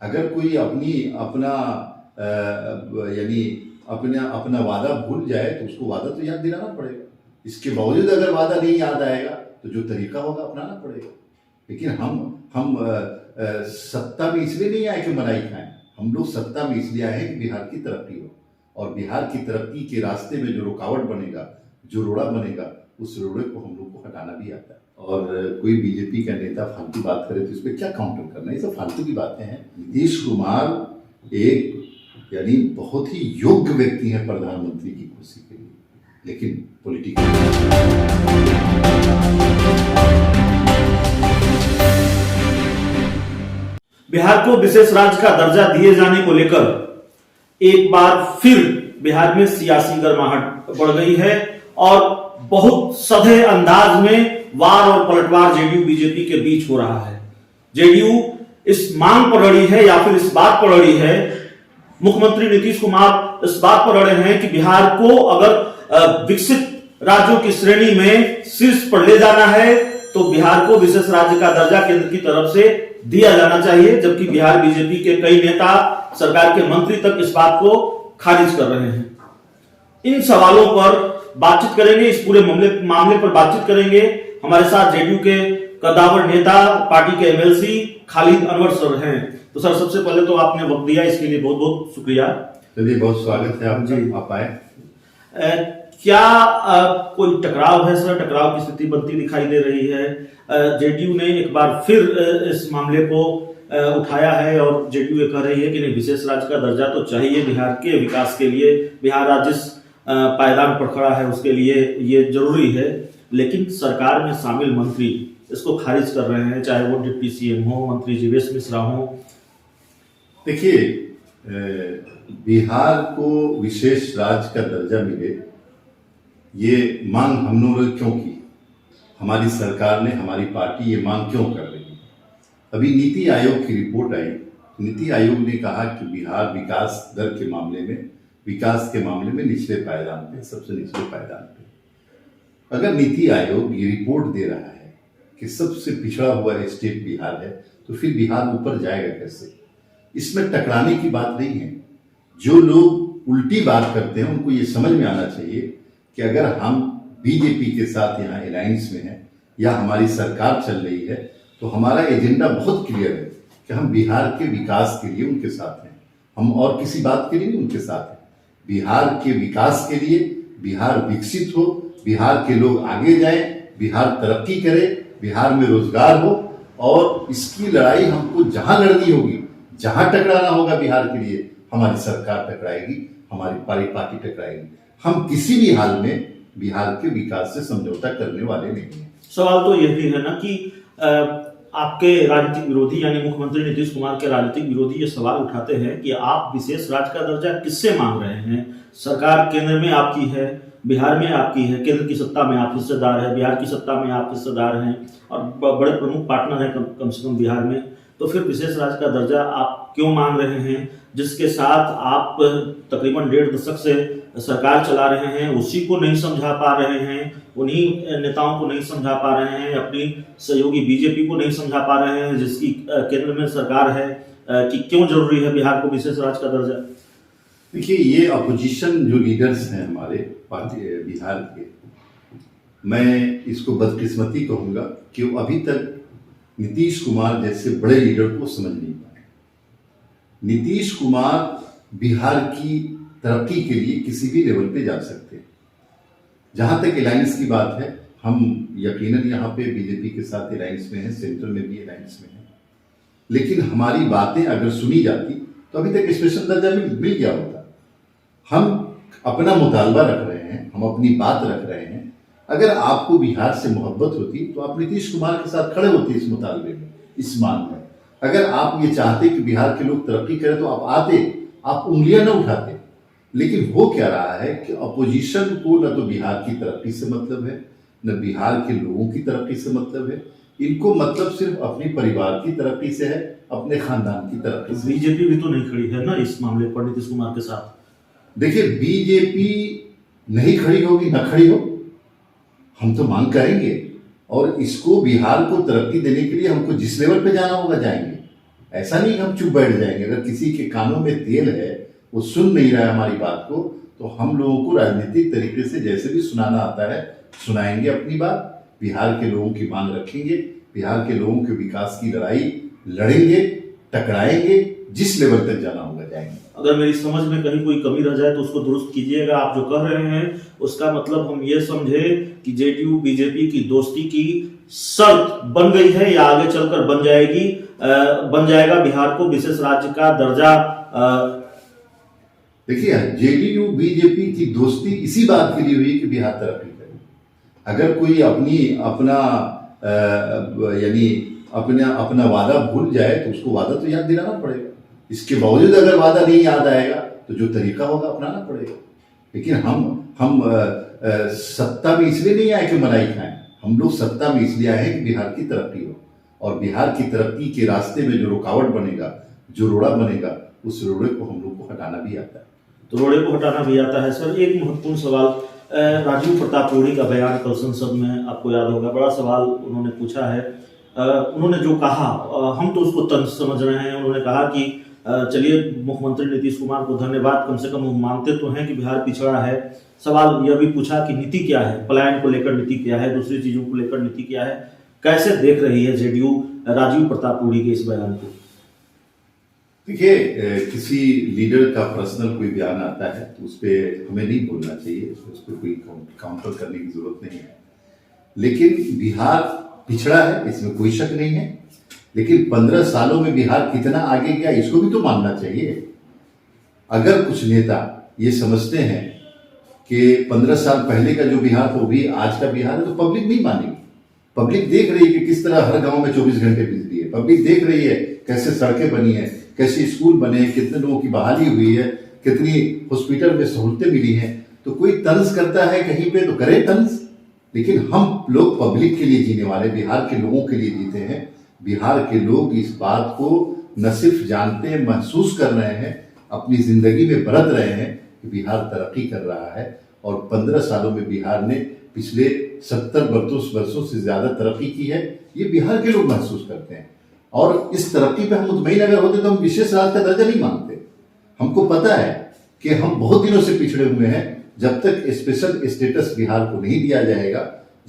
अगर कोई यानी अपना अपना वादा भूल जाए तो उसको वादा तो याद दिलाना पड़ेगा। इसके बावजूद अगर वादा नहीं याद आएगा तो जो तरीका होगा अपनाना पड़ेगा। लेकिन हम सत्ता में इसलिए नहीं आए कि मलाई खाएं। हम लोग सत्ता में इसलिए आए हैं कि बिहार की तरक्की हो, और बिहार की तरक्की के रास्ते में जो रुकावट बनेगा, जो रोड़ा बनेगा, उस रोड़े को हम लोग को हटाना भी आता है। और कोई बीजेपी का नेता फालतू बात करे तो इस पर क्या काउंटर करना, ये सब फालतू की बातें हैं। नीतीश कुमार एक यानी बहुत ही योग्य व्यक्ति है प्रधानमंत्री की कुर्सी के लिए, लेकिन पॉलिटिकल बिहार को विशेष राज्य का दर्जा दिए जाने को लेकर एक बार फिर बिहार में सियासी गर्माहट बढ़ गई है और बहुत सधे अंदाज में वार और पलटवार जेडीयू बीजेपी के बीच हो रहा है। जेडीयू इस मांग पर अड़ी है या फिर इस बात पर अड़ी है, मुख्यमंत्री नीतीश कुमार इस बात पर अड़े हैं कि बिहार को अगर विकसित राज्यों की श्रेणी में शीर्ष पर ले जाना है तो बिहार को विशेष राज्य का दर्जा केंद्र की तरफ से दिया जाना चाहिए। जबकि बिहार बीजेपी के कई नेता, सरकार के मंत्री तक इस बात को खारिज कर रहे हैं। इन सवालों पर बातचीत करेंगे, इस पूरे मामले पर बातचीत करेंगे। हमारे साथ जेडीयू के कद्दावर नेता, पार्टी के एमएलसी खालिद अनवर सर हैं। तो सर, सबसे पहले तो आपने वक्त दिया, इसके लिए बहुत बहुत शुक्रिया। चलिए, बहुत स्वागत है आपका, आप आए। क्या कोई टकराव है सर? टकराव की स्थिति बनती दिखाई दे रही है। जेडीयू ने एक बार फिर इस मामले को उठाया है और जेडीयू ये कह रही है कि नहीं, विशेष राज्य का दर्जा तो चाहिए बिहार के विकास के लिए। बिहार राज्य जिस पायदान पर खड़ा है उसके लिए ये जरूरी है। लेकिन सरकार में शामिल मंत्री इसको खारिज कर रहे हैं, चाहे वो डिप्टी सीएम हो, मंत्री जीवेश मिश्रा हो। देखिए, बिहार को विशेष राज्य का दर्जा मिले, ये मांग हम लोगों ने क्यों की? हमारी सरकार ने, हमारी पार्टी ये मांग क्यों कर रही है? अभी नीति आयोग की रिपोर्ट आई। नीति आयोग ने कहा कि बिहार विकास दर के मामले में, विकास के मामले में निचले पायदान पे, सबसे निचले पायदान पे। अगर नीति आयोग ये रिपोर्ट दे रहा है कि सबसे पिछड़ा हुआ स्टेट बिहार है, तो फिर बिहार ऊपर जाएगा कैसे? इसमें टकराने की बात नहीं है। जो लोग उल्टी बात करते हैं उनको ये समझ में आना चाहिए कि अगर हम बीजेपी के साथ यहाँ अलायंस में हैं या हमारी सरकार चल रही है तो हमारा एजेंडा बहुत क्लियर है कि हम बिहार के विकास के लिए उनके साथ हैं। हम और किसी बात के लिए नहीं उनके साथ हैं। बिहार के विकास के लिए, बिहार विकसित हो, बिहार के लोग आगे जाएं, बिहार तरक्की करे, बिहार में रोजगार हो, और इसकी लड़ाई हमको जहां लड़नी होगी, जहां टकराना होगा बिहार के लिए, हमारी सरकार टकराएगी, हमारी पार्टी टकराएगी। हम किसी भी हाल में बिहार के विकास से समझौता करने वाले नहीं हैं। सवाल तो यह भी है ना कि आपके राजनीतिक विरोधी यानी मुख्यमंत्री नीतीश कुमार के राजनीतिक विरोधी ये सवाल उठाते हैं कि आप विशेष राज्य का दर्जा किससे मांग रहे हैं? सरकार केंद्र में आपकी है, बिहार में आपकी है, केंद्र की सत्ता में आप हिस्सेदार है, बिहार की सत्ता में आप हिस्सेदार हैं और बड़े प्रमुख पार्टनर हैं कम से कम बिहार में। तो फिर विशेष राज्य का दर्जा आप क्यों मांग रहे हैं, जिसके साथ आप तकरीबन 1.5 दशक से सरकार चला रहे हैं? उसी को नहीं समझा पा रहे हैं, उन्हीं नेताओं को नहीं समझा पा रहे हैं, अपनी सहयोगी बीजेपी को नहीं समझा पा रहे हैं जिसकी केंद्र में सरकार है, कि क्यों जरूरी है बिहार को विशेष राज्य का दर्जा? देखिए, ये अपोजिशन जो लीडर्स हैं हमारे पार्टी बिहार के, मैं इसको बदकिस्मती कहूँगा कि वो अभी तक नीतीश कुमार जैसे बड़े लीडर को समझ नहीं पाए। नीतीश कुमार बिहार की तरक्की के लिए किसी भी लेवल पे जा सकते हैं। जहाँ तक अलायंस की बात है, हम यकीनन यहाँ पे बीजेपी के साथ अलायंस में हैं, सेंट्रल में भी अलायंस में हैं। लेकिन हमारी बातें अगर सुनी जाती तो अभी तक स्पेशल दर्जा मिल गया होता। हम अपना मुतालबा रख रहे हैं, हम अपनी बात रख रहे हैं। अगर आपको बिहार से मोहब्बत होती तो आप नीतीश कुमार के साथ खड़े होते इस मुतालबे में, इस मांग में। अगर आप ये चाहते कि बिहार के लोग तरक्की करें तो आप आते, आप उंगलियां न उठाते। लेकिन हो क्या रहा है कि अपोजिशन को न तो बिहार की तरक्की से मतलब है, न बिहार के लोगों की तरक्की से मतलब है। इनको मतलब सिर्फ अपने परिवार की तरक्की से है, अपने खानदान की तरक्की से। बीजेपी भी तो नहीं खड़ी है ना इस मामले पर नीतीश कुमार के साथ। देखिए, बीजेपी नहीं खड़ी होगी, ना खड़ी हो, हम तो मांग करेंगे और इसको बिहार को तरक्की देने के लिए हमको जिस लेवल पे जाना होगा जाएंगे। ऐसा नहीं कि हम चुप बैठ जाएंगे। अगर किसी के कानों में तेल है, वो सुन नहीं रहा है हमारी बात को, तो हम लोगों को राजनीतिक तरीके से जैसे भी सुनाना आता है सुनाएंगे अपनी बात। बिहार के लोगों की मांग रखेंगे, बिहार के लोगों के विकास की लड़ाई लड़ेंगे, टकराएंगे, जिस लेवल तक जाना होगा जाएंगे। अगर मेरी समझ में कहीं कोई कमी रह जाए तो उसको दुरुस्त कीजिएगा। आप जो कह रहे हैं उसका मतलब हम ये समझे कि जेडीयू बीजेपी की दोस्ती की शर्त बन गई है या आगे चलकर बन जाएगा बिहार को विशेष राज्य का दर्जा। देखिए, जेडीयू बीजेपी की दोस्ती इसी बात के लिए हुई कि बिहार तरक्की करे। अगर कोई अपना वादा भूल जाए तो उसको वादा तो याद दिलाना पड़ेगा। इसके बावजूद अगर वादा नहीं याद आएगा तो जो तरीका होगा अपनाना पड़ेगा। लेकिन हम सत्ता में इसलिए नहीं आए कि मलाई खाएं। हम लोग सत्ता में इसलिए आए हैं कि बिहार की तरक्की हो, और बिहार की तरक्की के रास्ते में जो रुकावट बनेगा, जो रोड़ा बनेगा, उस रोड़े को हम लोग को हटाना भी आता है। तो रोड़े को हटाना भी आता है। सर, एक महत्वपूर्ण सवाल, राजीव प्रताप रूड़ी का बयान कल संसद में आपको याद होगा, बड़ा सवाल उन्होंने पूछा है। उन्होंने जो कहा, हम तो उसको तंज समझ रहे हैं। उन्होंने कहा कि चलिए, मुख्यमंत्री नीतीश कुमार को धन्यवाद, कम से कम वो मानते तो हैं कि बिहार पिछड़ा है। सवाल यह भी पूछा कि नीति क्या है, पलायन को लेकर नीति क्या है, दूसरी चीजों को लेकर नीति क्या है। कैसे देख रही है जेडीयू राजीव प्रताप रूड़ी के इस बयान को? देखिए, किसी लीडर का पर्सनल कोई बयान आता है तो उस पर हमें नहीं बोलना चाहिए, उस पर कोई काउंटर करने की जरूरत नहीं है। लेकिन बिहार पिछड़ा है, इसमें कोई शक नहीं है। लेकिन 15 सालों में बिहार कितना आगे गया, इसको भी तो मानना चाहिए। अगर कुछ नेता ये समझते हैं कि 15 साल पहले का जो बिहार था वो भी आज का बिहार है, तो पब्लिक नहीं मानेगी। पब्लिक देख रही है कि किस तरह हर गांव में 24 घंटे बिजली है। पब्लिक देख रही है कैसे सड़कें बनी है, कैसे स्कूल बने हैं, कितने लोगों की बहाली हुई है, कितनी हॉस्पिटल में सहूलतें मिली हैं। तो कोई तंज करता है कहीं पे तो करे तंज, लेकिन हम लोग पब्लिक के लिए जीने वाले, बिहार के लोगों के लिए जीते हैं। बिहार के लोग इस बात को न सिर्फ जानते हैं, महसूस कर रहे हैं, अपनी जिंदगी में बरत रहे हैं कि बिहार तरक्की कर रहा है। और 15 सालों में बिहार ने पिछले 70 वर्षों से ज्यादा तरक्की की है, ये बिहार के लोग महसूस करते हैं। और इस तरक्की पे हम मुतमईन अगर होते तो हम विशेष राज्य का दर्जा नहीं मांगते। हमको पता है कि हम बहुत दिनों से पिछड़े हुए हैं। जब तक स्पेशल स्टेटस बिहार को नहीं दिया जाएगा,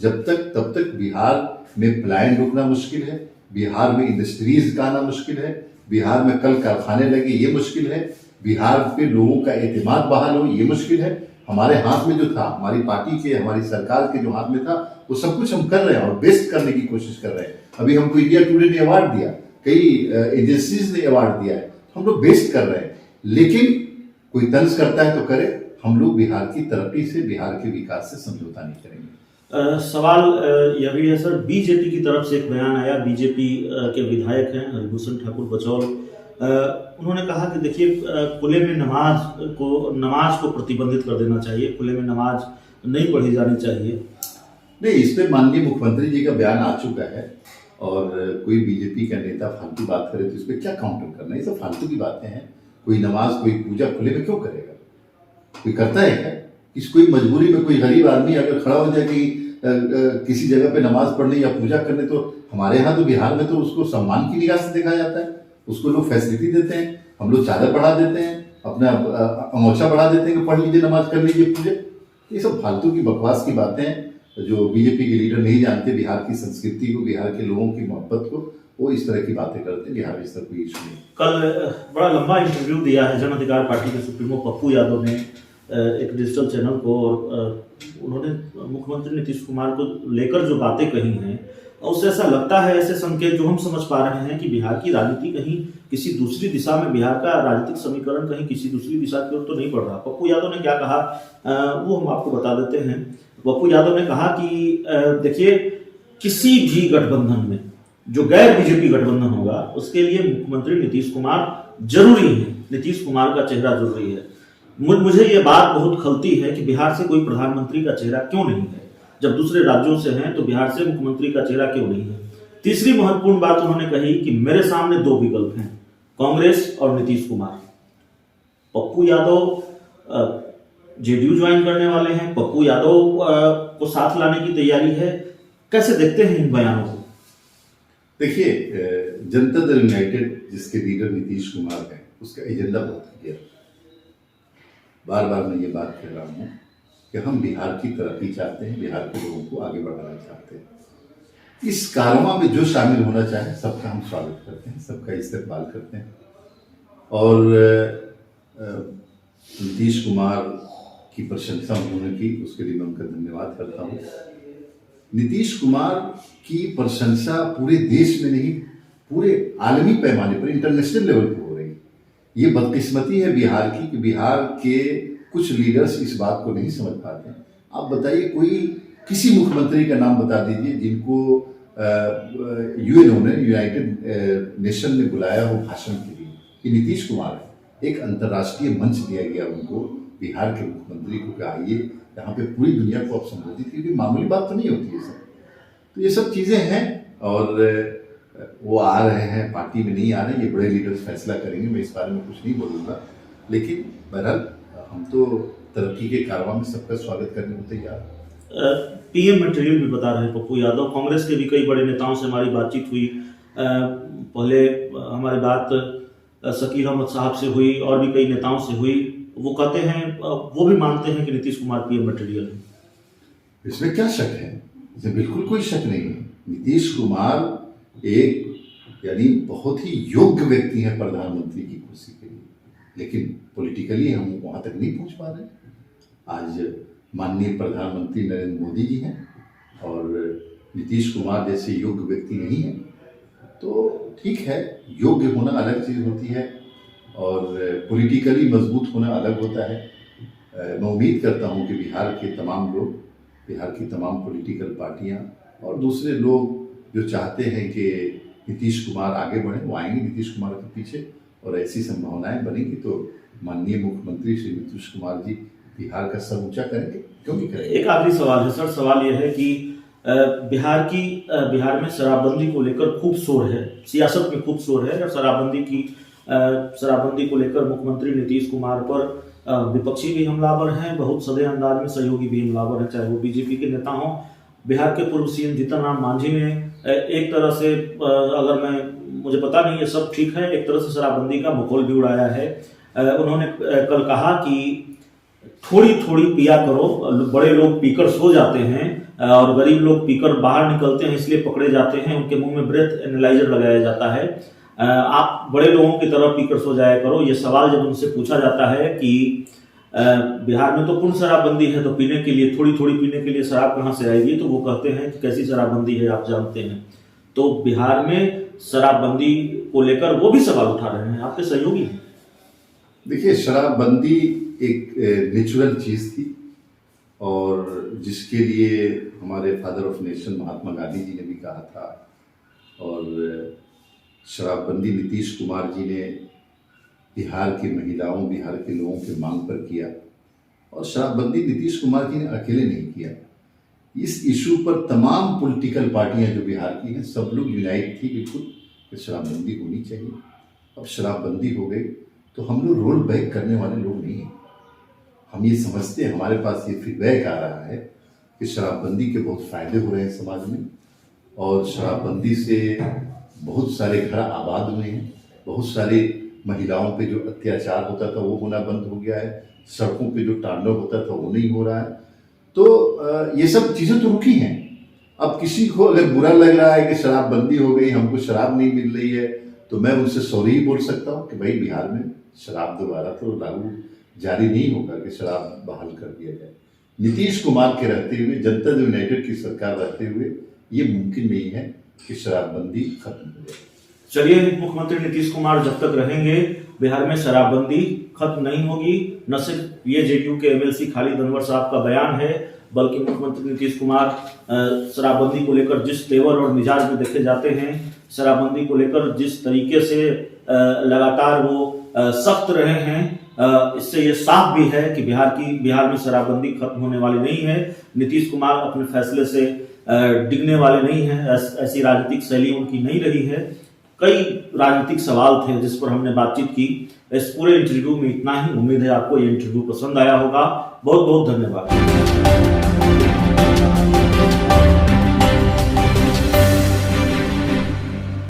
तब तक बिहार में पलायन रुकना मुश्किल है, बिहार में इंडस्ट्रीज का आना मुश्किल है, बिहार में कल कारखाने लगे ये मुश्किल है, बिहार पे लोगों का एतमाद बहाल हो ये मुश्किल है। हमारे हाथ में जो था, हमारी पार्टी के, हमारी सरकार के जो हाथ में था, वो सब कुछ हम कर रहे हैं और बेस्ट करने की कोशिश कर रहे हैं। अभी हमको इंडिया टुडे ने अवार्ड दिया, कई एजेंसीज ने अवार्ड दिया है, हम लोग बेस्ट कर रहे हैं। लेकिन कोई तंज करता है तो करे, हम लोग बिहार की तरक्की से, बिहार के विकास से समझौता नहीं करेंगे। सवाल यह भी है सर, बीजेपी की तरफ से एक बयान आया, बीजेपी के विधायक हैं हरिभूषण ठाकुर बचौल, उन्होंने कहा कि देखिए, खुले में नमाज को प्रतिबंधित कर देना चाहिए, खुले में नमाज नहीं पढ़ी जानी चाहिए। नहीं, इस पे माननीय मुख्यमंत्री जी का बयान आ चुका है, और कोई बीजेपी का नेता फालतू बात करे तो इस पे क्या काउंटर करना है? ये सब फालतू की बातें हैं। कोई नमाज, कोई पूजा खुले में क्यों करेगा? कोई करता है क्या? कोई मजबूरी में कोई गरीब आदमी अगर खड़ा हो जाए कि किसी जगह पे नमाज पढ़ने या पूजा करने, तो हमारे यहाँ तो बिहार में तो उसको सम्मान की निगाह से देखा जाता है, उसको लोग फैसिलिटी देते हैं, हम लोग चादर बढ़ा देते हैं, अपना अंगोछा बढ़ा देते हैं कि पढ़ लीजिए, नमाज कर लीजिए, पूजा। ये सब फालतू की बकवास की बातें हैं जो बीजेपी के लीडर नहीं जानते बिहार की संस्कृति को, बिहार के लोगों की मोहब्बत को। वो इस तरह की बातें करते हैं। बिहार में इस तरह कोई इशू नहीं। कल बड़ा लंबा इंटरव्यू दिया है जन अधिकार पार्टी के सुप्रीमो पप्पू यादव ने एक डिजिटल चैनल को, और उन्होंने मुख्यमंत्री नीतीश कुमार को लेकर जो बातें कही हैं, उससे ऐसा लगता है, ऐसे संकेत जो हम समझ पा रहे हैं कि बिहार की राजनीति कहीं किसी दूसरी दिशा में, बिहार का राजनीतिक समीकरण कहीं किसी दूसरी दिशा की ओर तो नहीं बढ़ रहा। पप्पू यादव ने क्या कहा वो हम आपको बता देते हैं। पप्पू यादव ने कहा कि देखिए, किसी भी गठबंधन में जो गैर बीजेपी गठबंधन होगा उसके लिए मुख्यमंत्री नीतीश कुमार जरूरी है, नीतीश कुमार का चेहरा जरूरी है। मुझे ये बात बहुत खलती है कि बिहार से कोई प्रधानमंत्री का चेहरा क्यों नहीं है, जब दूसरे राज्यों से हैं तो बिहार से मुख्यमंत्री का चेहरा क्यों नहीं है। तीसरी महत्वपूर्ण बात उन्होंने कही कि मेरे सामने दो विकल्प हैं, कांग्रेस और नीतीश कुमार। पप्पू यादव जेडीयू ज्वाइन करने वाले हैं, पप्पू यादव को साथ लाने की तैयारी है। कैसे देखते हैं इन बयानों को? देखिए, जनता दल यूनाइटेड जिसके लीडर नीतीश कुमार हैं, उसका एजेंडा बहुत क्लियर है। बार बार मैं ये बात कह रहा हूँ कि हम बिहार की तरक्की चाहते हैं, बिहार के लोगों को आगे बढ़ाना चाहते हैं। इस कारवां में जो शामिल होना चाहे सबका हम स्वागत करते हैं, सबका इस्तेमाल करते हैं। और नीतीश कुमार की प्रशंसा उन्होंने की, उसके लिए मैं उनका धन्यवाद करता हूँ। नीतीश कुमार की प्रशंसा पूरे देश में नहीं, पूरे आलमी पैमाने पर, इंटरनेशनल लेवल पर हो रही है। ये बदकिस्मती है बिहार की कि बिहार के कुछ लीडर्स इस बात को नहीं समझ पाते हैं। आप बताइए, कोई किसी मुख्यमंत्री का नाम बता दीजिए जिनको यूएनओ ने, यूनाइटेड नेशन ने बुलाया हो भाषण के लिए। ये नीतीश कुमार है। एक अंतर्राष्ट्रीय मंच दिया गया उनको, बिहार के मुख्यमंत्री को, कि आइए यहाँ पे पूरी दुनिया को आप संबोधित कीजिए। मामूली बात तो नहीं होती है सर। तो ये सब चीज़ें हैं और वो आ रहे हैं, पार्टी में नहीं आ रहे हैं, ये बड़े लीडर्स फैसला करेंगे। मैं इस बारे में कुछ नहीं बोलूँगा, लेकिन बहरहाल हम तो तरक्की के कारवां में सबका स्वागत करने को तैयार हैं। पीएम मटेरियल भी बता रहे हैं पप्पू यादव। कांग्रेस के भी कई बड़े नेताओं से हमारी बातचीत हुई। पहले हमारी बात शकील अहमद साहब से हुई और भी कई नेताओं से हुई। वो कहते हैं, वो भी मानते हैं कि नीतीश कुमार पीएम मटेरियल है। इसमें क्या शक है? इसमें बिल्कुल कोई शक नहीं है। नीतीश कुमार एक यानी बहुत ही योग्य व्यक्ति है प्रधानमंत्री की कुर्सी के लिए, लेकिन पॉलिटिकली हम वहाँ तक नहीं पहुँच पा रहे। आज माननीय प्रधानमंत्री नरेंद्र मोदी जी हैं और नीतीश कुमार जैसे योग्य व्यक्ति नहीं है। तो ठीक है, योग्य होना अलग चीज़ होती है और पॉलिटिकली मजबूत होना अलग होता है। मैं उम्मीद करता हूं कि बिहार के तमाम लोग, बिहार की तमाम पॉलिटिकल पार्टियां और दूसरे लोग जो चाहते हैं कि नीतीश कुमार आगे बढ़े, वो आएंगे नीतीश कुमार के पीछे, और ऐसी संभावनाएं बनेंगी तो माननीय मुख्यमंत्री श्री नीतीश कुमार जी बिहार का सर ऊंचा करेंगे। क्यों नहीं करेंगे? एक आखिरी सवाल है सर। सवाल यह है कि बिहार में शराबबंदी को लेकर खूब शोर है, सियासत में खूब शोर है, और शराबबंदी को लेकर मुख्यमंत्री नीतीश कुमार पर विपक्षी भी हमलावर हैं, बहुत सधे अंदाज में सहयोगी भी हमलावर हैं, चाहे वो बीजेपी के नेता हों। बिहार के पूर्व सीएम जीतन राम मांझी ने एक तरह से, मुझे पता नहीं ये सब ठीक है, एक तरह से शराबबंदी का मखौल भी उड़ाया है। उन्होंने कल कहा कि थोड़ी थोड़ी पिया करो, बड़े लोग पीकर सो जाते हैं और गरीब लोग पीकर बाहर निकलते हैं, इसलिए पकड़े जाते हैं, उनके मुंह में ब्रेथ एनालाइजर लगाया जाता है। आप बड़े लोगों की तरह पीकर सो जाया करो। ये सवाल जब उनसे पूछा जाता है कि बिहार में तो पूर्ण शराबबंदी है, तो पीने के लिए, थोड़ी थोड़ी पीने के लिए शराब कहाँ से आएगी, तो वो कहते हैं कि कैसी शराबबंदी है आप जानते हैं। तो बिहार में शराबबंदी को लेकर वो भी सवाल उठा रहे हैं, आपके सहयोगी हैं। देखिए, शराबबंदी एक नेचुरल चीज़ थी और जिसके लिए हमारे father of nation Mahatma Gandhi ji ने भी कहा था, और शराबबंदी नीतीश कुमार जी ने बिहार की महिलाओं, बिहार के लोगों की मांग पर किया। और शराबबंदी नीतीश कुमार जी ने अकेले नहीं किया। इस इशू पर तमाम पॉलिटिकल पार्टियां जो बिहार की हैं, सब लोग यूनाइट थी बिल्कुल कि शराबबंदी होनी चाहिए। अब शराबबंदी हो गई तो हम लोग रोल बैक करने वाले लोग नहीं हैं। हम ये समझते हैं, हमारे पास ये फीडबैक आ रहा है कि शराबबंदी के बहुत फ़ायदे हो रहे हैं समाज में, और शराबबंदी से बहुत सारे घर आबाद हुए हैं, बहुत सारी महिलाओं पे जो अत्याचार होता था वो होना बंद हो गया है, सड़कों पे जो तांडव होता था वो नहीं हो रहा है। तो ये सब चीज़ें तो रुकी हैं। अब किसी को अगर बुरा लग रहा है कि शराबबंदी हो गई, हमको शराब नहीं मिल रही है, तो मैं उनसे सॉरी ही बोल सकता हूँ कि भाई बिहार में शराब दोबारा तो लागू जारी नहीं होगा कि शराब बहाल कर दिया जाए। नीतीश कुमार के रहते हुए, जनता दल यूनाइटेड की सरकार रहते हुए ये मुमकिन नहीं है कि शराबबंदी खत्म हो जाए। चलिए, मुख्यमंत्री नीतीश कुमार जब तक रहेंगे बिहार में शराबबंदी खत्म नहीं होगी। न सिर्फ ये जेडीयू के एमएलसी खालिद अनवर साहब का बयान है, बल्कि मुख्यमंत्री नीतीश कुमार शराबबंदी को लेकर जिस तेवर और मिजाज में देखे जाते हैं, शराबबंदी को लेकर जिस तरीके से लगातार वो सख्त रहे हैं, इससे ये साफ भी है कि बिहार में शराबबंदी खत्म होने वाली नहीं है। नीतीश कुमार अपने फैसले से डिगने वाले नहीं हैं, ऐसी राजनीतिक शैली उनकी नहीं रही है। कई राजनीतिक सवाल थे जिस पर हमने बातचीत की। इस पूरे इंटरव्यू में इतना ही। उम्मीद है आपको ये इंटरव्यू पसंद आया होगा। बहुत बहुत धन्यवाद।